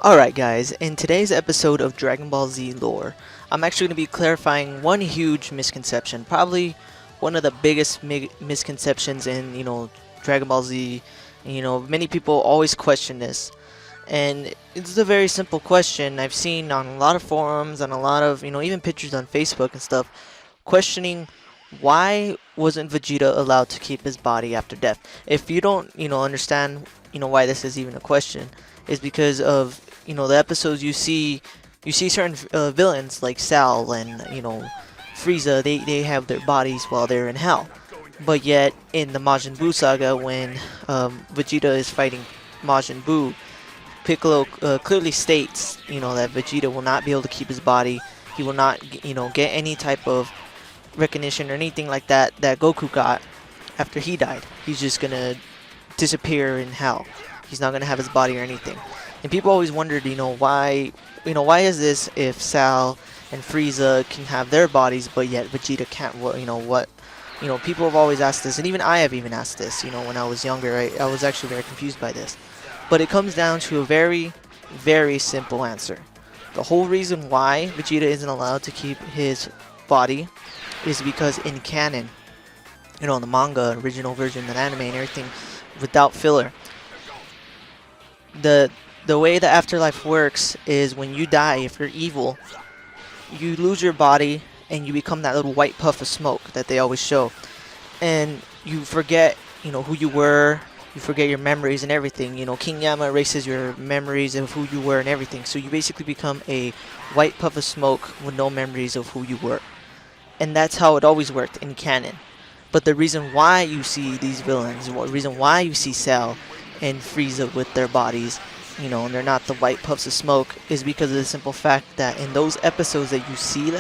Alright guys, in today's episode of Dragon Ball Z Lore, I'm actually going to be clarifying one huge misconception, probably one of the biggest misconceptions in, Dragon Ball Z. Many people always question this, and it's a very simple question I've seen on a lot of forums, on a lot of, even pictures on Facebook and stuff, questioning why wasn't Vegeta allowed to keep his body after death? If you don't, understand, why this is even a question, is because of, the episodes you see certain villains like Cell and, Frieza, they have their bodies while they're in hell. But yet, in the Majin Buu saga, when Vegeta is fighting Majin Buu, Piccolo clearly states, that Vegeta will not be able to keep his body. He will not, get any type of recognition or anything like that that Goku got after he died. He's just gonna disappear in hell. He's not gonna have his body or anything. And people always wondered, why is this if Sal and Frieza can have their bodies, but yet Vegeta can't? People have always asked this, and even I have even asked this. When I was younger, I was actually very confused by this. But it comes down to a very, very simple answer. The whole reason why Vegeta isn't allowed to keep his body is because in canon, the manga, original version, the anime, and everything, without filler, the way the afterlife works is when you die, if you're evil, you lose your body and you become that little white puff of smoke that they always show, and you forget, who you were. You forget your memories and everything. King Yama erases your memories of who you were and everything. So you basically become a white puff of smoke with no memories of who you were. And that's how it always worked in canon. But the reason why you see these villains, the reason why you see Cell and Frieza with their bodies, and they're not the white puffs of smoke, is because of the simple fact that in those episodes that you see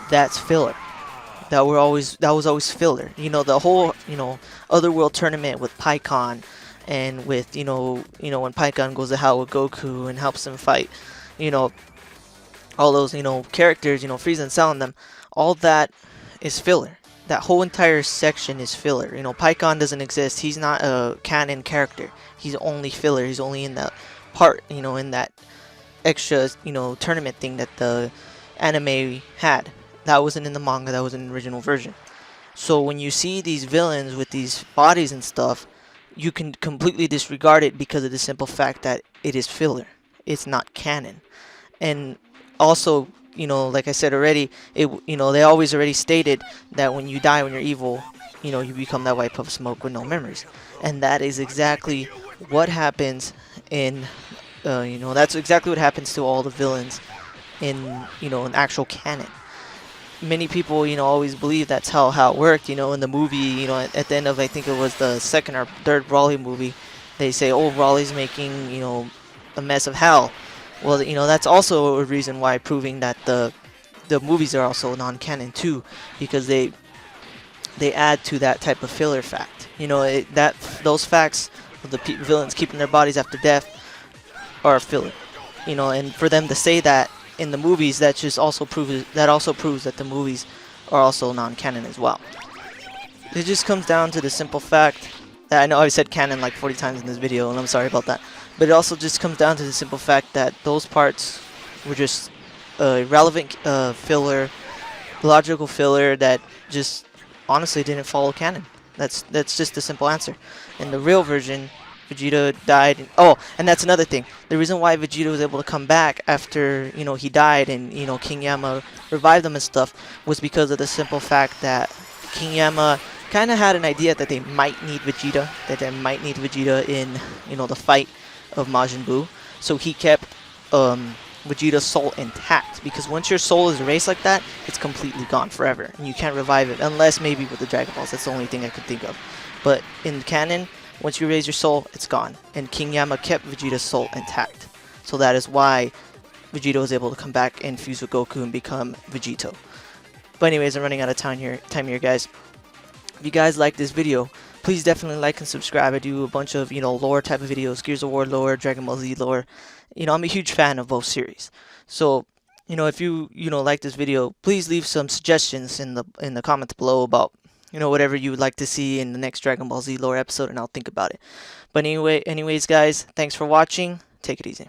that's filler. That was always filler. The whole, Otherworld tournament with Pikkon, and with, when Pikkon goes to hell with Goku and helps him fight, all those, characters, Frieza and Cell and them, all that is filler. That whole entire section is filler. Pikkon doesn't exist. He's not a canon character. He's only filler. He's only in that part, in that extra, tournament thing that the anime had. That wasn't in the manga. That was in the original version. So when you see these villains with these bodies and stuff, you can completely disregard it because of the simple fact that it is filler. It's not canon. And also, like I said already, they always already stated that when you die, when you're evil, you become that white puff of smoke with no memories. And that is exactly what happens in, that's exactly what happens to all the villains in, in actual canon. Many people, always believe that's how it worked, in the movie, at the end of, I think it was the second or third Broly movie, they say, oh, Broly's making, a mess of hell. Well, that's also a reason why, proving that the movies are also non-canon too, because they add to that type of filler fact. Those facts of the villains keeping their bodies after death are filler. And for them to say that in the movies, that also proves that the movies are also non-canon as well. It just comes down to the simple fact that I know I said canon like 40 times in this video, and I'm sorry about that. But it also just comes down to the simple fact that those parts were just irrelevant filler, logical filler that just honestly didn't follow canon. That's just the simple answer. In the real version, Vegeta died. Oh, and that's another thing. The reason why Vegeta was able to come back after, he died and, King Yama revived him and stuff was because of the simple fact that King Yama kind of had an idea that they might need Vegeta, in, the fight of Majin Buu. So he kept Vegeta's soul intact, because once your soul is erased like that, it's completely gone forever, and you can't revive it unless maybe with the Dragon Balls. That's the only thing I could think of. But in canon, once you erase your soul, it's gone, and King Yama kept Vegeta's soul intact. So that is why Vegeta was able to come back and fuse with Goku and become Vegito. But anyways, I'm running out of time here, guys. If you guys like this video, please definitely like and subscribe. I do a bunch of, lore type of videos, Gears of War lore, Dragon Ball Z lore. I'm a huge fan of both series. So, if you, like this video, please leave some suggestions in the comments below about, whatever you would like to see in the next Dragon Ball Z lore episode, and I'll think about it. But anyways, guys, thanks for watching. Take it easy.